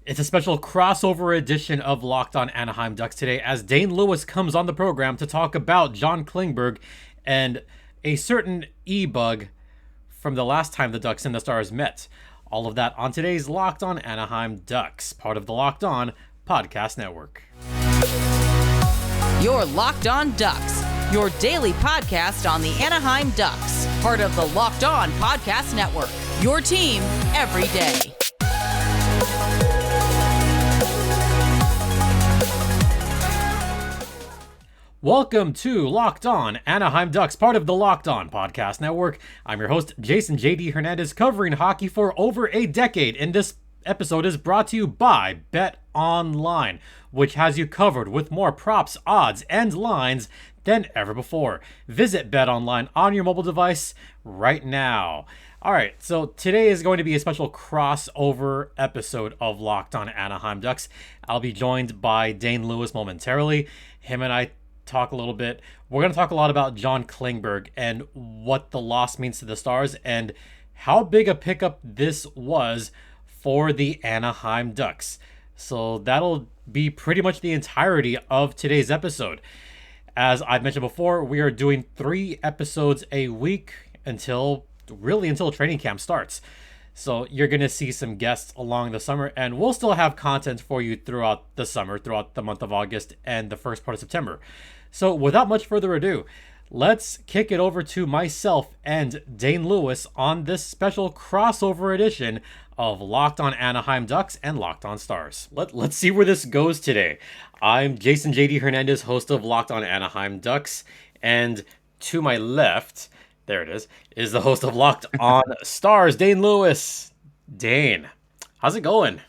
It's a special crossover edition of Locked On Anaheim Ducks today as Dane Lewis comes on the program to talk about John Klingberg and a certain EBUG from the last time the Ducks and the Stars met. All of that on today's Locked On Anaheim Ducks, part of the Locked On Podcast Network. You're Locked On Ducks, your daily podcast on the Anaheim Ducks, part of the Locked On Podcast Network, your team every day. Welcome to Locked On Anaheim Ducks, part of the Locked On Podcast Network. I'm your host, Jason JD Hernandez, covering hockey for over a decade, and this episode is brought to you by Bet Online, which has you covered with more props, odds, and lines than ever before. Visit Bet Online on your mobile device right now. All right, so today is going to be a special crossover episode of Locked On Anaheim Ducks. I'll be joined by Dane Lewis momentarily. Him and I talk a little bit. We're going to talk a lot about John Klingberg and what the loss means to the Stars and how big a pickup this was for the Anaheim Ducks. So that'll be pretty much the entirety of today's episode. As I've mentioned before, we are doing 3 episodes a week until training camp starts. So you're going to see some guests along the summer, and we'll still have content for you throughout the summer, throughout the month of August and the first part of September. So without much further ado, let's kick it over to myself and Dane Lewis on this special crossover edition of Locked On Anaheim Ducks and Locked On Stars. Let's see where this goes today. I'm Jason JD Hernandez, host of Locked On Anaheim Ducks, and to my left, there it is the host of Locked On Stars, Dane Lewis. Dane, how's it going?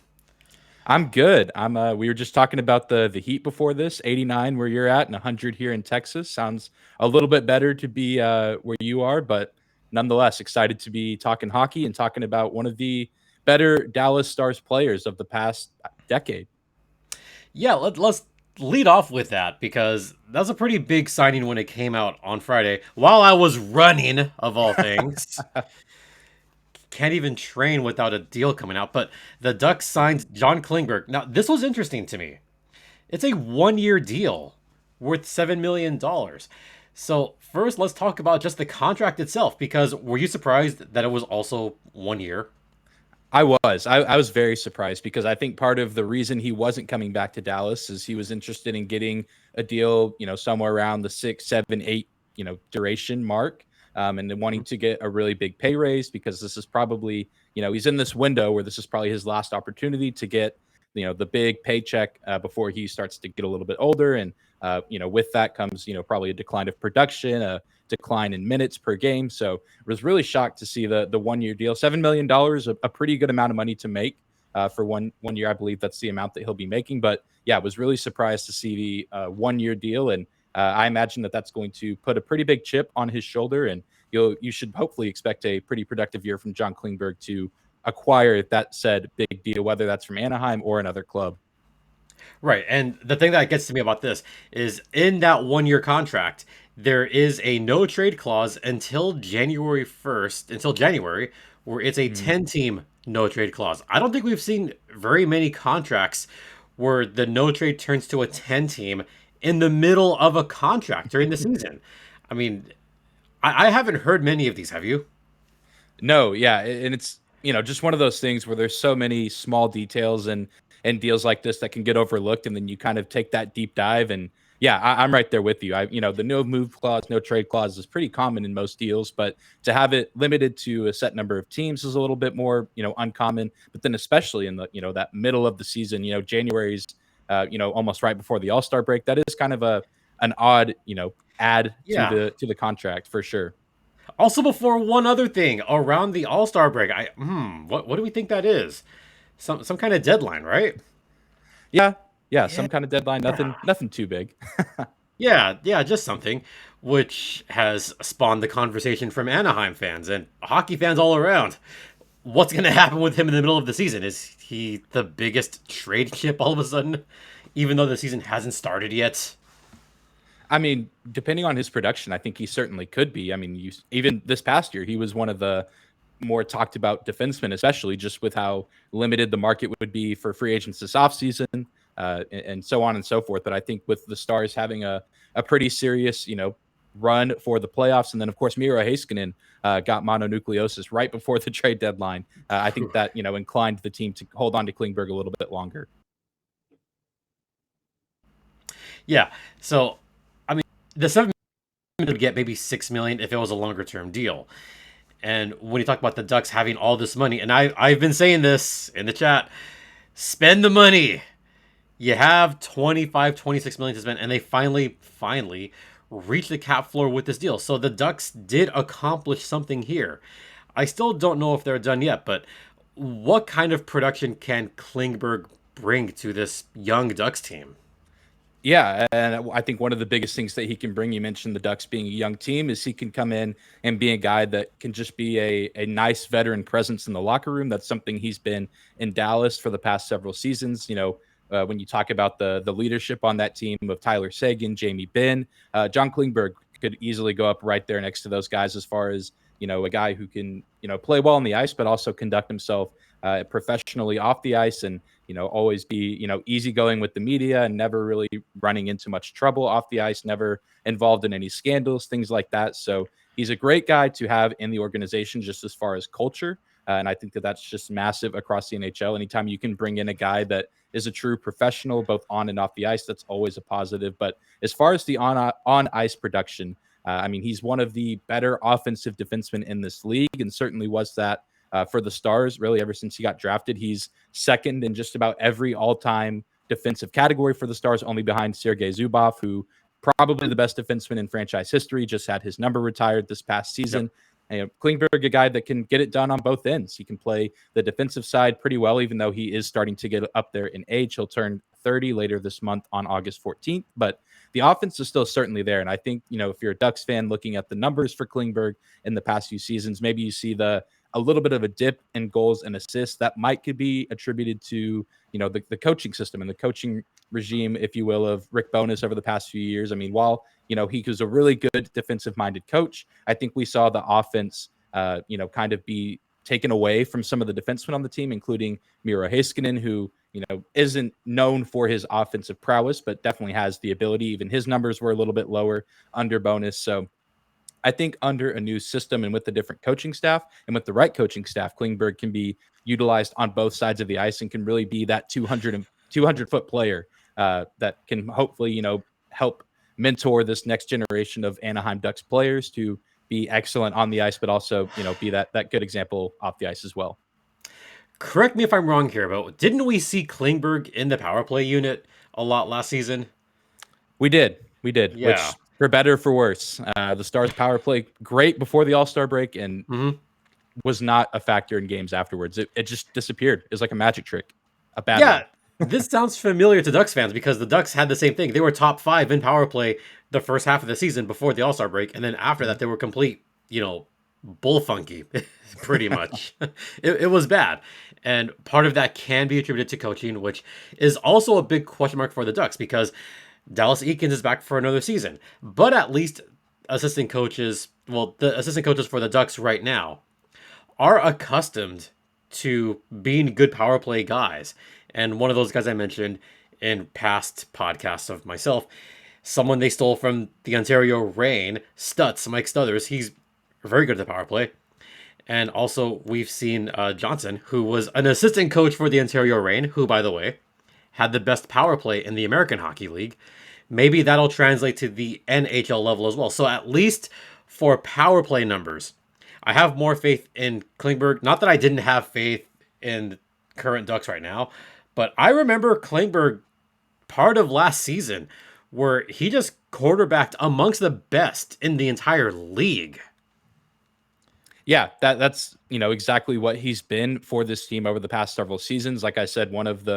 I'm good. We were just talking about the heat before this, 89 where you're at and 100 here in Texas. Sounds a little bit better to be where you are, but nonetheless excited to be talking hockey and talking about one of the better Dallas Stars players of the past decade. Yeah, let's lead off with that because that's a pretty big signing when it came out on Friday while I was running, of all things. Can't even train without a deal coming out. But the Ducks signed John Klingberg. Now, this was interesting to me. It's a 1-year deal worth $7 million. So first, let's talk about just the contract itself, because were you surprised that it was also 1 year? I was very surprised because I think part of the reason he wasn't coming back to Dallas is he was interested in getting a deal, somewhere around the 6, 7, 8, duration mark. And then wanting to get a really big pay raise because this is probably, he's in this window where this is probably his last opportunity to get, the big paycheck before he starts to get a little bit older. And, with that comes, probably a decline of production, a decline in minutes per game. So I was really shocked to see the 1-year deal, $7 million, a pretty good amount of money to make for one year. I believe that's the amount that he'll be making. But yeah, I was really surprised to see the 1-year deal. And I imagine that's going to put a pretty big chip on his shoulder, and you should hopefully expect a pretty productive year from John Klingberg to acquire that said big deal, whether that's from Anaheim or another club. Right, and the thing that gets to me about this is in that 1-year contract, there is a no trade clause until January 1st, where it's a 10-team no trade clause. I don't think we've seen very many contracts where the no trade turns to a 10-team in the middle of a contract during the season. I mean, I haven't heard many of these. Have you? No, yeah, and it's just one of those things where there's so many small details and deals like this that can get overlooked, and then you kind of take that deep dive. And yeah, I'm right there with you. The no move clause, no trade clause is pretty common in most deals, but to have it limited to a set number of teams is a little bit more uncommon. But then especially in the that middle of the season, January's almost right before the All-Star break. That is kind of an odd, add to the contract for sure. Also, before one other thing around the All-Star break, what do we think that is? Some kind of deadline, right? Yeah, some kind of deadline. Nothing too big. Yeah, just something, which has spawned the conversation from Anaheim fans and hockey fans all around. What's going to happen with him in the middle of the season? Is he the biggest trade chip all of a sudden, even though the season hasn't started yet? I mean, depending on his production, I think he certainly could be. I mean, even this past year, he was one of the more talked about defensemen, especially just with how limited the market would be for free agents this offseason, and so on and so forth. But I think with the Stars having a pretty serious, run for the playoffs, and then of course Miro Heiskanen got mononucleosis right before the trade deadline. I think that inclined the team to hold on to Klingberg a little bit longer. Yeah. So, I mean, the $7 million would get maybe $6 million if it was a longer term deal. And when you talk about the Ducks having all this money, and I've been saying this in the chat, spend the money. You have 26 million to spend, and they finally reached the cap floor with this deal. So the Ducks did accomplish something here. I still don't know if they're done yet, but what kind of production can Klingberg bring to this young Ducks team? Yeah, and I think one of the biggest things that he can bring, you mentioned the Ducks being a young team, is he can come in and be a guy that can just be a nice veteran presence in the locker room. That's something he's been in Dallas for the past several seasons. When you talk about the leadership on that team of Tyler Seguin, Jamie Benn, John Klingberg could easily go up right there next to those guys as far as, a guy who can, play well on the ice, but also conduct himself professionally off the ice and, always be, easygoing with the media and never really running into much trouble off the ice, never involved in any scandals, things like that. So he's a great guy to have in the organization just as far as culture. And I think that that's just massive across the NHL. Anytime you can bring in a guy that is a true professional, both on and off the ice, that's always a positive. But as far as the on ice production, he's one of the better offensive defensemen in this league, and certainly was that for the Stars, really, ever since he got drafted. He's second in just about every all-time defensive category for the Stars, only behind Sergei Zubov, who probably the best defenseman in franchise history, just had his number retired this past season. Yep. Klingberg, a guy that can get it done on both ends. He can play the defensive side pretty well, even though he is starting to get up there in age. He'll turn 30 later this month on August 14th, but the offense is still certainly there. And I think, if you're a Ducks fan looking at the numbers for Klingberg in the past few seasons, maybe you see a little bit of a dip in goals and assists that could be attributed to, the coaching system and the coaching regime, if you will, of Rick Bowness over the past few years. I mean, while, he was a really good defensive minded coach, I think we saw the offense, kind of be taken away from some of the defensemen on the team, including Miro Heiskanen, who, isn't known for his offensive prowess, but definitely has the ability. Even his numbers were a little bit lower under Bowness. So I think under a new system and with the different coaching staff and with the right coaching staff, Klingberg can be utilized on both sides of the ice and can really be that 200-foot player that can hopefully, help mentor this next generation of Anaheim Ducks players to be excellent on the ice, but also, be that good example off the ice as well. Correct me if I'm wrong here, but didn't we see Klingberg in the power play unit a lot last season? We did. Yeah. Which, for better or for worse, the Stars power play great before the All-Star break and was not a factor in games afterwards. It just disappeared. It was like a magic trick. A bad one. This sounds familiar to Ducks fans because the Ducks had the same thing. They were top 5 in power play the first half of the season before the All-Star break, and then after that they were complete, bull funky, pretty much. It was bad. And part of that can be attributed to coaching, which is also a big question mark for the Ducks because Dallas Eakins is back for another season. But at least the assistant coaches for the Ducks right now are accustomed to being good power play guys. And one of those guys I mentioned in past podcasts of myself, someone they stole from the Ontario Reign, Mike Stuthers, he's very good at the power play. And also we've seen Johnson, who was an assistant coach for the Ontario Reign, who, by the way, had the best power play in the American Hockey League. Maybe that'll translate to the NHL level as well. So at least for power play numbers, I have more faith in Klingberg. Not that I didn't have faith in current Ducks right now, but I remember Klingberg part of last season where he just quarterbacked amongst the best in the entire league. Yeah, that's exactly what he's been for this team over the past several seasons. Like I said, one of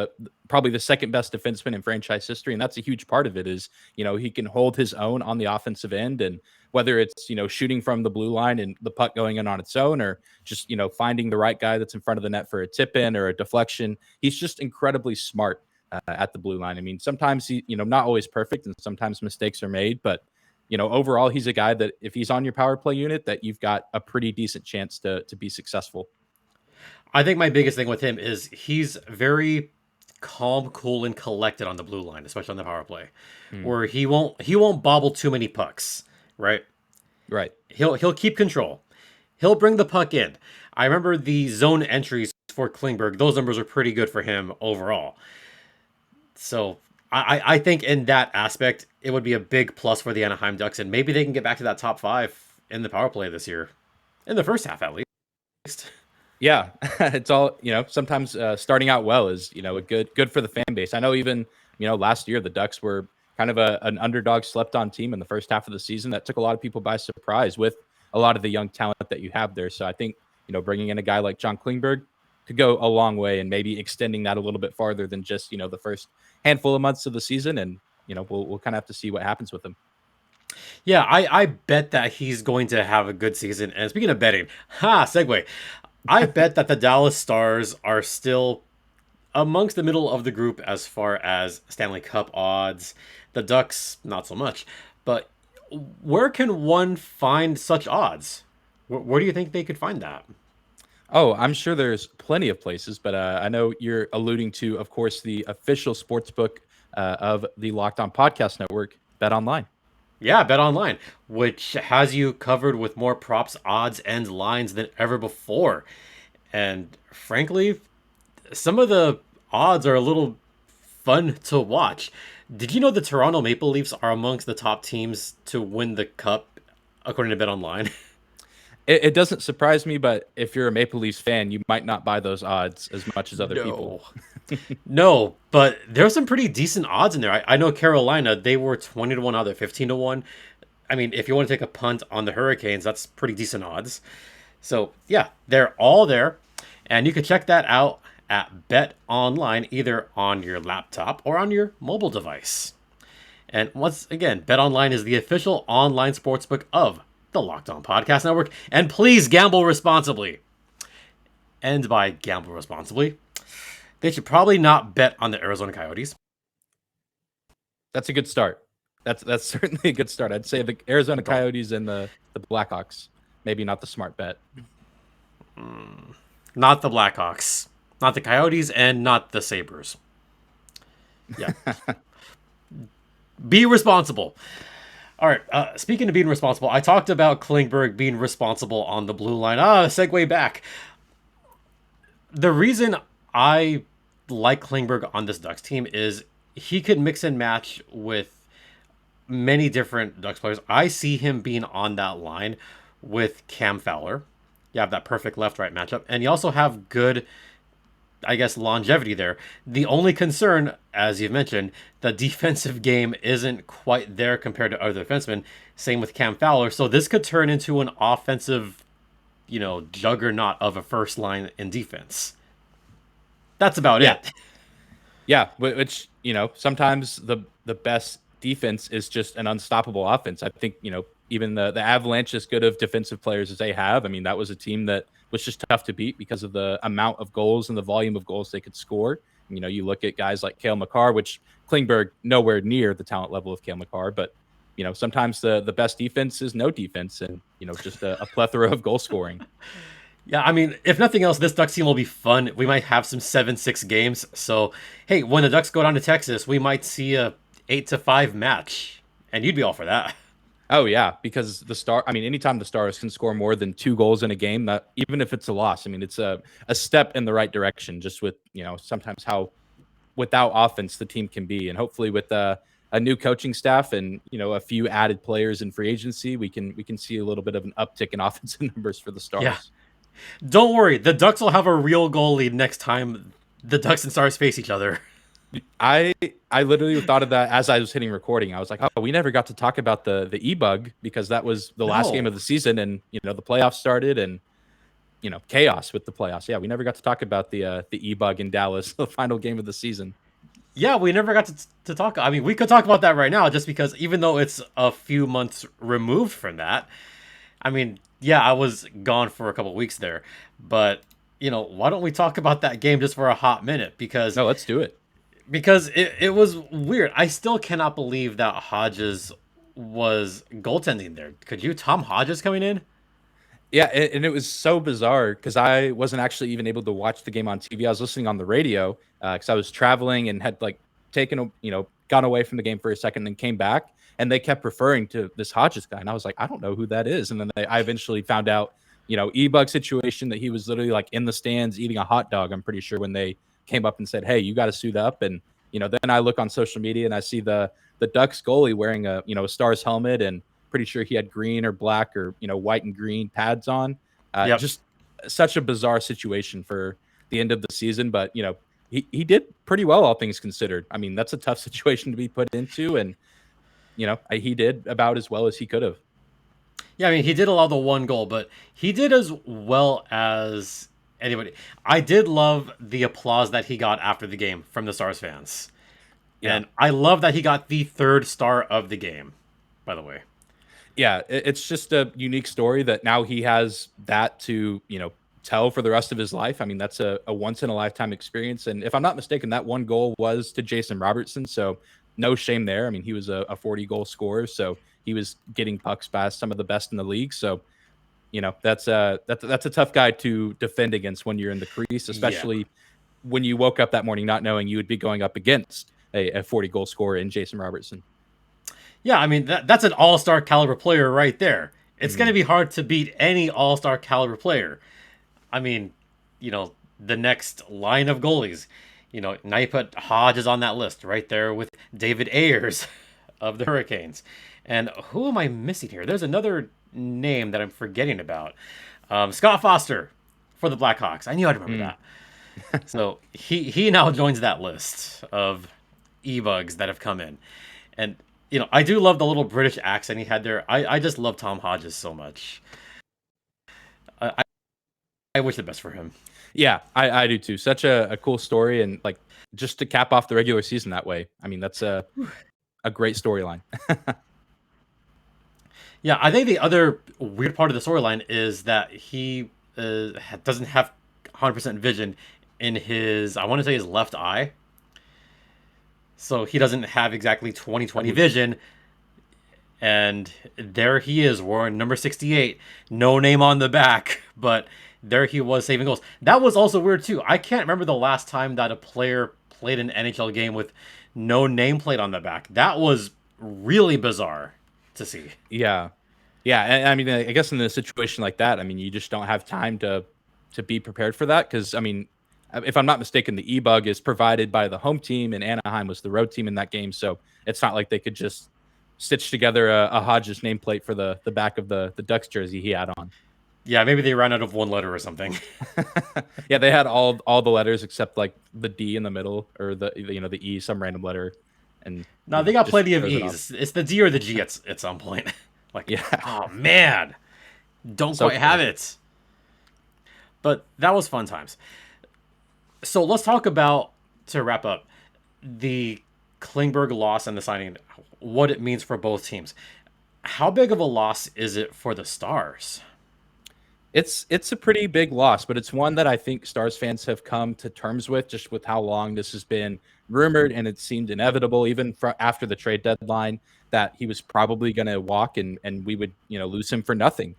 probably the second best defenseman in franchise history, and that's a huge part of it. Is he can hold his own on the offensive end, and whether it's shooting from the blue line and the puck going in on its own, or just finding the right guy that's in front of the net for a tip in or a deflection, he's just incredibly smart at the blue line. I mean, sometimes he not always perfect, and sometimes mistakes are made, but overall, he's a guy that if he's on your power play unit, that you've got a pretty decent chance to be successful. I think my biggest thing with him is he's very calm, cool, and collected on the blue line, especially on the power play, where he won't bobble too many pucks, right? Right. He'll keep control. He'll bring the puck in. I remember the zone entries for Klingberg; those numbers are pretty good for him overall. So I think in that aspect, it would be a big plus for the Anaheim Ducks, and maybe they can get back to that top 5 in the power play this year, in the first half at least. Yeah, it's all, sometimes starting out well is, a good for the fan base. I know even, last year the Ducks were kind of an underdog slept on team in the first half of the season that took a lot of people by surprise with a lot of the young talent that you have there. So I think, bringing in a guy like John Klingberg could go a long way and maybe extending that a little bit farther than just, the first handful of months of the season. And, we'll kind of have to see what happens with him. Yeah, I bet that he's going to have a good season. And speaking of betting, segue. I bet that the Dallas Stars are still amongst the middle of the group as far as Stanley Cup odds. The Ducks, not so much. But where can one find such odds? Where do you think they could find that? Oh, I'm sure there's plenty of places, but I know you're alluding to, of course, the official sportsbook of the Locked On Podcast Network, Bet Online. Yeah, Bet Online, which has you covered with more props, odds, and lines than ever before. And frankly, some of the odds are a little fun to watch. Did you know the Toronto Maple Leafs are amongst the top teams to win the Cup, according to Bet Online? It doesn't surprise me, but if you're a Maple Leafs fan, you might not buy those odds as much as other people. No, but there's some pretty decent odds in there. I know Carolina, they were 20-1 out there, 15-1. I mean, if you want to take a punt on the Hurricanes, that's pretty decent odds. So, yeah, they're all there. And you can check that out at Bet Online, either on your laptop or on your mobile device. And once again, Bet Online is the official online sportsbook of the Locked On Podcast Network. And please gamble responsibly. And by gamble responsibly, they should probably not bet on the Arizona Coyotes. That's a good start. That's certainly a good start. I'd say the Arizona Coyotes and the Blackhawks, maybe not the smart bet. Not the Blackhawks, not the Coyotes, and not the Sabres. Yeah. Be responsible. All right. Speaking of being responsible, I talked about Klingberg being responsible on the blue line. Segue back. The reason I like Klingberg on this Ducks team is he could mix and match with many different Ducks players. I see him being on that line with Cam Fowler. You have that perfect left-right matchup. And you also have good, I guess, longevity there. The only concern, as you've mentioned, the defensive game isn't quite there compared to other defensemen. Same with Cam Fowler. So this could turn into an offensive, juggernaut of a first line in defense. That's about it. Yeah, which, sometimes the best defense is just an unstoppable offense. I think, even the Avalanche, as good of defensive players as they have, I mean, that was a team that was just tough to beat because of the amount of goals and the volume of goals they could score. You look at guys like Cale Makar, which Klingberg nowhere near the talent level of Cale Makar, but sometimes the best defense is no defense and just a plethora of goal scoring. Yeah, I mean, if nothing else, this Ducks team will be fun. We might have some 7-6 games. So, hey, when the Ducks go down to Texas, we might see a 8-5 match, and you'd be all for that. Oh yeah, because anytime the Stars can score more than 2 goals in a game, that even if it's a loss, I mean, it's a step in the right direction. Just with sometimes how without offense the team can be, and hopefully with a new coaching staff and a few added players in free agency, we can see a little bit of an uptick in offensive numbers for the Stars. Yeah. Don't worry, the Ducks will have a real goalie next time the Ducks and Stars face each other. I literally thought of that as I was hitting recording. I was like, oh, we never got to talk about the EBUG because that was the last game of the season, and the playoffs started, and chaos with the playoffs. Yeah, we never got to talk about the EBUG in Dallas, the final game of the season. Yeah, we never got to talk. I mean, we could talk about that right now, just because even though it's a few months removed from that, I mean, yeah, I was gone for a couple of weeks there, but why don't we talk about that game just for a hot minute? Because let's do it. Because it was weird. I still cannot believe that Hodges was goaltending there. Could you? Tom Hodges coming in? Yeah, and it was so bizarre because I wasn't actually even able to watch the game on TV. I was listening on the radio because I was traveling and had like gone away from the game for a second and came back. And they kept referring to this Hodges guy. And I was like, I don't know who that is. And then I eventually found out, EBUG situation that he was literally like in the stands eating a hot dog. I'm pretty sure when they came up and said, hey, you got to suit up. And, then I look on social media and I see the Ducks goalie wearing a Stars helmet, and pretty sure he had green or black or white and green pads on. Yep. Just such a bizarre situation for the end of the season, but he did pretty well, all things considered. I mean, that's a tough situation to be put into, and he did about as well as he could have. Yeah, I mean, he did allow the one goal, but he did as well as anybody. I did love the applause that he got after the game from the Stars fans. Yeah. And I love that he got the 3rd star of the game, by the way. Yeah, it's just a unique story that now he has that to, tell for the rest of his life. I mean, that's a once in a lifetime experience. And if I'm not mistaken, that one goal was to Jason Robertson. So no shame there. I mean, he was a 40 goal scorer. So he was getting pucks past some of the best in the league. So, that's a tough guy to defend against when you're in the crease, especially when you woke up that morning not knowing you would be going up against a 40 goal scorer in Jason Robertson. Yeah, I mean, that's an all-star caliber player right there. It's going to be hard to beat any all-star caliber player. I mean, the next line of goalies, now you put Hodges on that list right there with David Ayers of the Hurricanes. And who am I missing here? There's another name that I'm forgetting about. Scott Foster for the Blackhawks. I knew I'd remember that. So he now joins that list of EBUGs that have come in. And I do love the little British accent he had there. I just love Tom Hodges so much. I wish the best for him. Yeah, I do too. Such a cool story, and like just to cap off the regular season that way. I mean, that's a great storyline. Yeah, I think the other weird part of the storyline is that he doesn't have 100% vision in his, I want to say his left eye. So he doesn't have exactly 20/20 vision. And there he is, wearing number 68. No name on the back, but there he was saving goals. That was also weird too. I can't remember the last time that a player played an NHL game with no nameplate on the back. That was really bizarre to see. Yeah. And I mean, I guess in a situation like that, I mean, you just don't have time to be prepared for that. Because I mean, if I'm not mistaken, the EBUG is provided by the home team, and Anaheim was the road team in that game. So it's not like they could just stitch together a Hodges nameplate for the back of the Ducks jersey he had on. Yeah, maybe they ran out of one letter or something. Yeah, they had all the letters except like the D in the middle, or the E, some random letter. And no, they got plenty of E's. It's the D or the G at some point. Like, yeah. Oh man, don't quite have it. But that was fun times. So let's talk about, to wrap up, the Klingberg loss and the signing, what it means for both teams. How big of a loss is it for the Stars? It's a pretty big loss, but it's one that I think Stars fans have come to terms with, just with how long this has been rumored, and it seemed inevitable even after the trade deadline that he was probably going to walk, and we would lose him for nothing,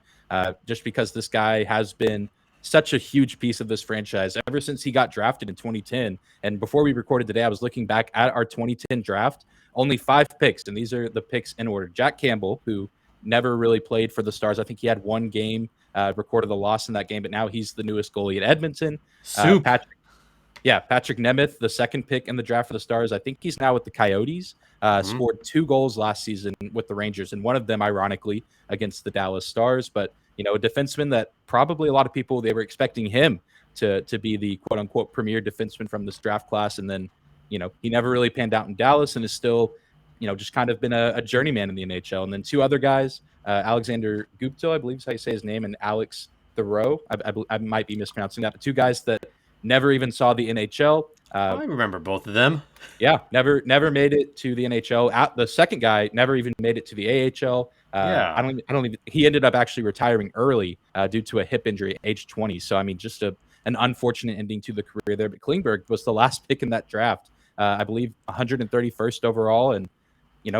just because this guy has been such a huge piece of this franchise ever since he got drafted in 2010. And before we recorded today, I was looking back at our 2010 draft, only 5 picks, and these are the picks in order. Jack Campbell, who never really played for the Stars. I think he had one game, recorded a loss in that game, but now he's the newest goalie at Edmonton. Patrick Nemeth, the second pick in the draft for the Stars. I think he's now with the Coyotes. Scored 2 goals last season with the Rangers, and one of them, ironically, against the Dallas Stars. But a defenseman that probably a lot of people, they were expecting him to be the quote unquote premier defenseman from this draft class, and then he never really panned out in Dallas, and is still just kind of been a journeyman in the NHL. And then 2 other guys, Alexander Gupta, I believe is how you say his name, and Alex Thoreau. I might be mispronouncing that, but 2 guys that never even saw the NHL. I remember both of them. Yeah, never made it to the NHL. The second guy never even made it to the AHL. I don't even. He ended up actually retiring early due to a hip injury at age 20. So I mean, just an unfortunate ending to the career there. But Klingberg was the last pick in that draft. I believe 131st overall, and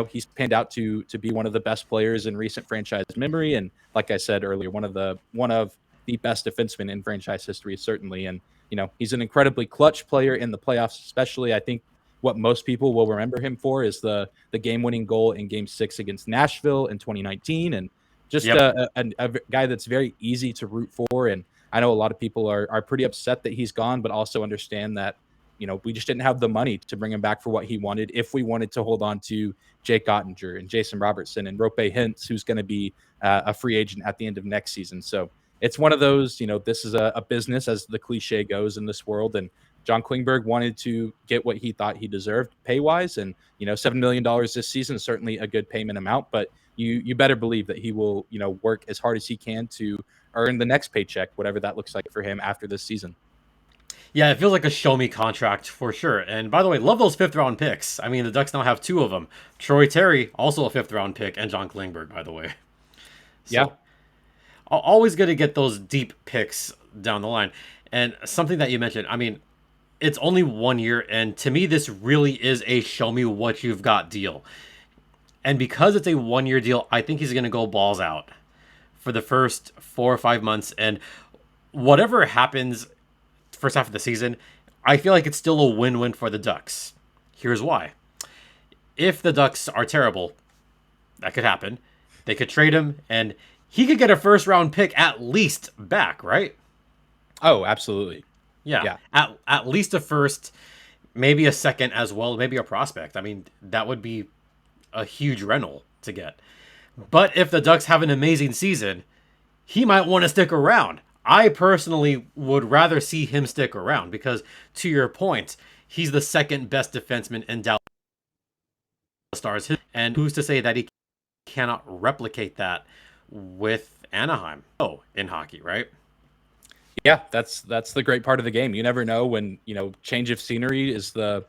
he's panned out to be one of the best players in recent franchise memory. And like I said earlier, one of the best defensemen in franchise history, certainly. And, he's an incredibly clutch player in the playoffs, especially. I think what most people will remember him for is the game-winning goal in Game 6 against Nashville in 2019. And just a guy that's very easy to root for. And I know a lot of people are pretty upset that he's gone, but also understand that, we just didn't have the money to bring him back for what he wanted if we wanted to hold on to Jake Ottinger and Jason Robertson and Rope Hintz, who's going to be a free agent at the end of next season. So it's one of those, this is a business, as the cliche goes in this world. And John Klingberg wanted to get what he thought he deserved pay-wise. And, $7 million this season is certainly a good payment amount. But you better believe that he will, work as hard as he can to earn the next paycheck, whatever that looks like for him after this season. Yeah, it feels like a show-me contract for sure. And by the way, love those fifth-round picks. I mean, the Ducks now have two of them. Troy Terry, also a fifth-round pick, and John Klingberg, by the way. So, yeah. Always good to get those deep picks down the line. And something that you mentioned, I mean, it's only 1 year, and to me, this really is a show-me-what-you've-got deal. And because it's a 1-year deal, I think he's going to go balls out for the first 4 or 5 months. And whatever happens first half of the season, I feel like it's still a win-win for the Ducks. Here's why. If the Ducks are terrible, that could happen. They could trade him, and he could get a first-round pick at least back, right? Oh, absolutely. Yeah. At least a first, maybe a second as well, maybe a prospect. I mean, that would be a huge rental to get. But if the Ducks have an amazing season, he might want to stick around. I personally would rather see him stick around because, to your point, he's the second best defenseman in Dallas Stars. And who's to say that he cannot replicate that with Anaheim in hockey, right? Yeah, that's the great part of the game. You never know when, change of scenery is the,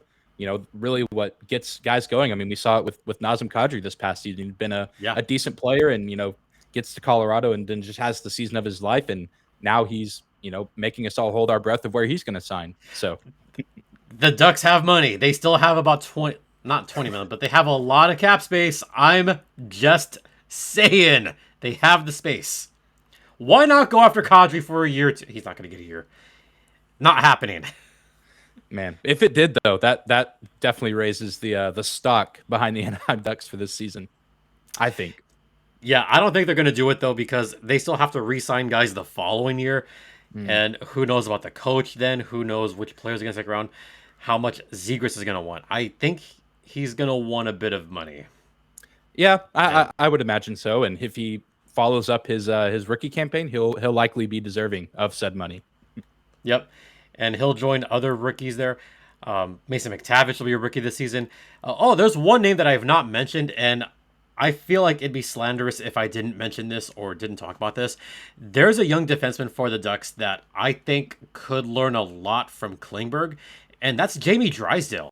really what gets guys going. I mean, we saw it with Nazem Kadri this past season. He'd been a decent player and, gets to Colorado and then just has the season of his life. And now he's, making us all hold our breath of where he's going to sign. So the Ducks have money. They still have about not 20 million, but they have a lot of cap space. I'm just saying they have the space. Why not go after Kadri for a year? He's not going to get a year. Not happening. Man, if it did though, that definitely raises the stock behind the Anaheim Ducks for this season, I think. Yeah, I don't think they're going to do it, though, because they still have to re-sign guys the following year. And who knows about the coach then? Who knows which players are going to stick around? How much Zegras is going to want? I think he's going to want a bit of money. Yeah, I would imagine so. And if he follows up his rookie campaign, he'll likely be deserving of said money. Yep. And he'll join other rookies there. Mason McTavish will be a rookie this season. There's one name that I have not mentioned, and I feel like it'd be slanderous if I didn't mention this or didn't talk about this. There's a young defenseman for the Ducks that I think could learn a lot from Klingberg, and that's Jamie Drysdale.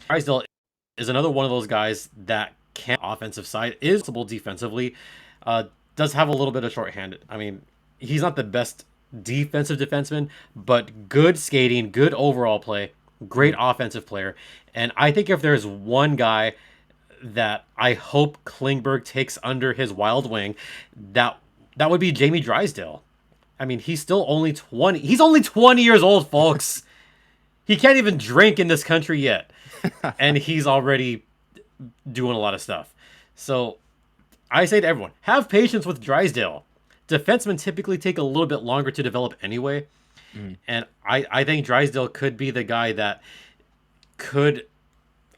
Drysdale is another one of those guys that can offensive side, is possible defensively, does have a little bit of shorthanded. I mean, he's not the best defensive defenseman, but good skating, good overall play, great offensive player. And I think if there's one guy that I hope Klingberg takes under his wild wing, that would be Jamie Drysdale. I mean, he's still only 20. He's only 20 years old, folks. He can't even drink in this country yet. And he's already doing a lot of stuff. So I say to everyone, have patience with Drysdale. Defensemen typically take a little bit longer to develop anyway. And I think Drysdale could be the guy that could,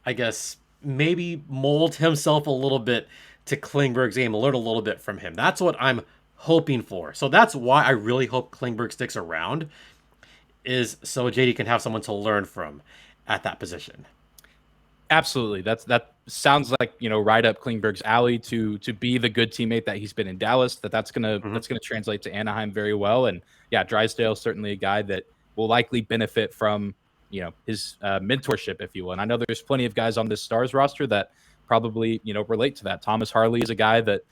I guess, maybe mold himself a little bit to Klingberg's game, learn a little bit from him. That's what I'm hoping for. So that's why I really hope Klingberg sticks around, is so JD can have someone to learn from at that position. Absolutely. That sounds like, right up Klingberg's alley to be the good teammate that he's been in Dallas, that's going to translate to Anaheim very well. And yeah, Drysdale certainly a guy that will likely benefit from, his mentorship, if you will. And I know there's plenty of guys on this Stars roster that probably, relate to that. Thomas Harley is a guy that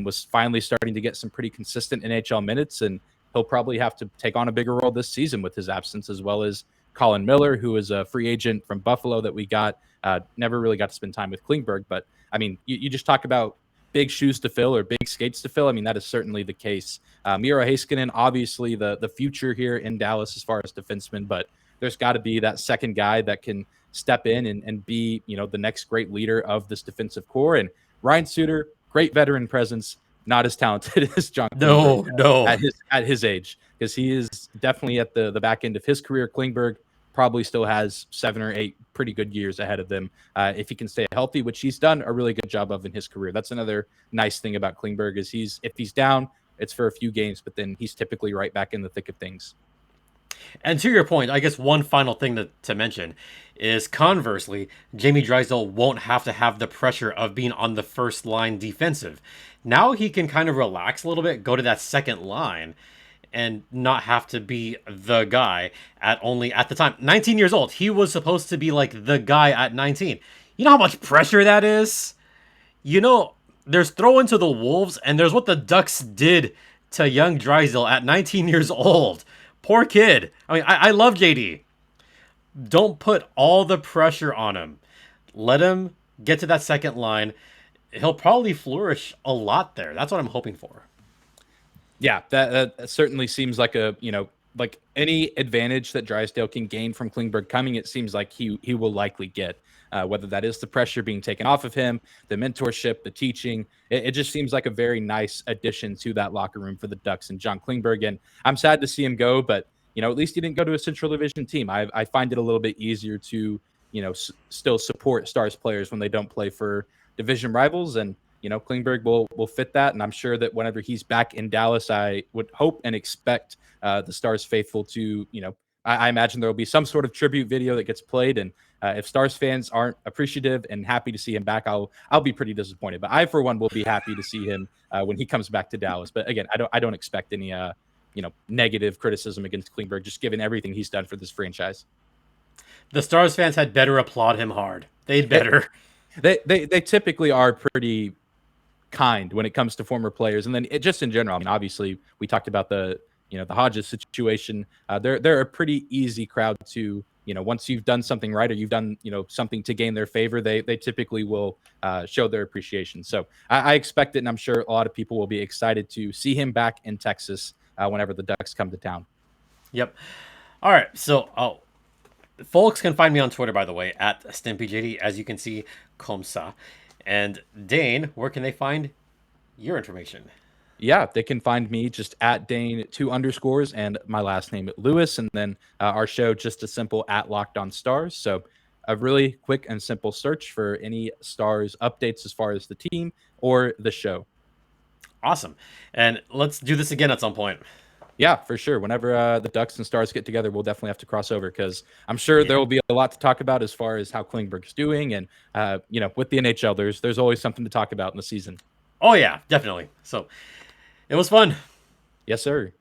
was finally starting to get some pretty consistent NHL minutes, and he'll probably have to take on a bigger role this season with his absence, as well as Colin Miller, who is a free agent from Buffalo that we got. Never really got to spend time with Klingberg, but I mean, you just talk about big shoes to fill or big skates to fill. I mean, that is certainly the case. Miro Heiskanen, obviously the future here in Dallas as far as defenseman, but there's got to be that second guy that can step in and be, the next great leader of this defensive core. And Ryan Suter, great veteran presence, not as talented as John Klingberg No. at his age, because he is definitely at the back end of his career. Klingberg probably still has 7 or 8 pretty good years ahead of them if he can stay healthy, which he's done a really good job of in his career. That's another nice thing about Klingberg is if he's down, it's for a few games, but then he's typically right back in the thick of things. And to your point, I guess one final thing to mention is conversely, Jamie Drysdale won't have to have the pressure of being on the first line defensive. Now he can kind of relax a little bit, go to that second line, and not have to be the guy at the time, 19 years old. He was supposed to be like the guy at 19. You know how much pressure that is? There's thrown to the Wolves, and there's what the Ducks did to young Drysdale at 19 years old. Poor kid. I mean, I love JD. Don't put all the pressure on him. Let him get to that second line. He'll probably flourish a lot there. That's what I'm hoping for. Yeah, that certainly seems like like any advantage that Drysdale can gain from Klingberg coming, it seems like he will likely get. Whether that is the pressure being taken off of him, the mentorship, the teaching. It just seems like a very nice addition to that locker room for the Ducks and John Klingberg. And I'm sad to see him go, but, at least he didn't go to a Central Division team. I find it a little bit easier to, still support Stars players when they don't play for division rivals. And, Klingberg will fit that. And I'm sure that whenever he's back in Dallas, I would hope and expect the Stars faithful to, I imagine there will be some sort of tribute video that gets played. And if Stars fans aren't appreciative and happy to see him back, I'll be pretty disappointed. But I, for one, will be happy to see him when he comes back to Dallas. But again, I don't expect any negative criticism against Klingberg, just given everything he's done for this franchise. The Stars fans had better applaud him hard. They'd better. They typically are pretty kind when it comes to former players, and then just in general. I mean, obviously, we talked about the Hodges situation. They're a pretty easy crowd to. Once you've done something right or you've done, something to gain their favor, they typically will show their appreciation. So I expect it, and I'm sure a lot of people will be excited to see him back in Texas whenever the Ducks come to town. Yep. All right. So, folks can find me on Twitter, by the way, at StimpyJD, as you can see, comme ça. And Dane, where can they find your information? Yeah, they can find me just at Dane 2_ and my last name Lewis, and then our show just a simple at Locked On Stars. So a really quick and simple search for any Stars updates as far as the team or the show. Awesome. And let's do this again at some point. Yeah, for sure. Whenever the Ducks and Stars get together, we'll definitely have to cross over because I'm sure there will be a lot to talk about as far as how Klingberg's doing. And, with the NHL, there's always something to talk about in the season. Oh, yeah, definitely. So it was fun. Yes, sir.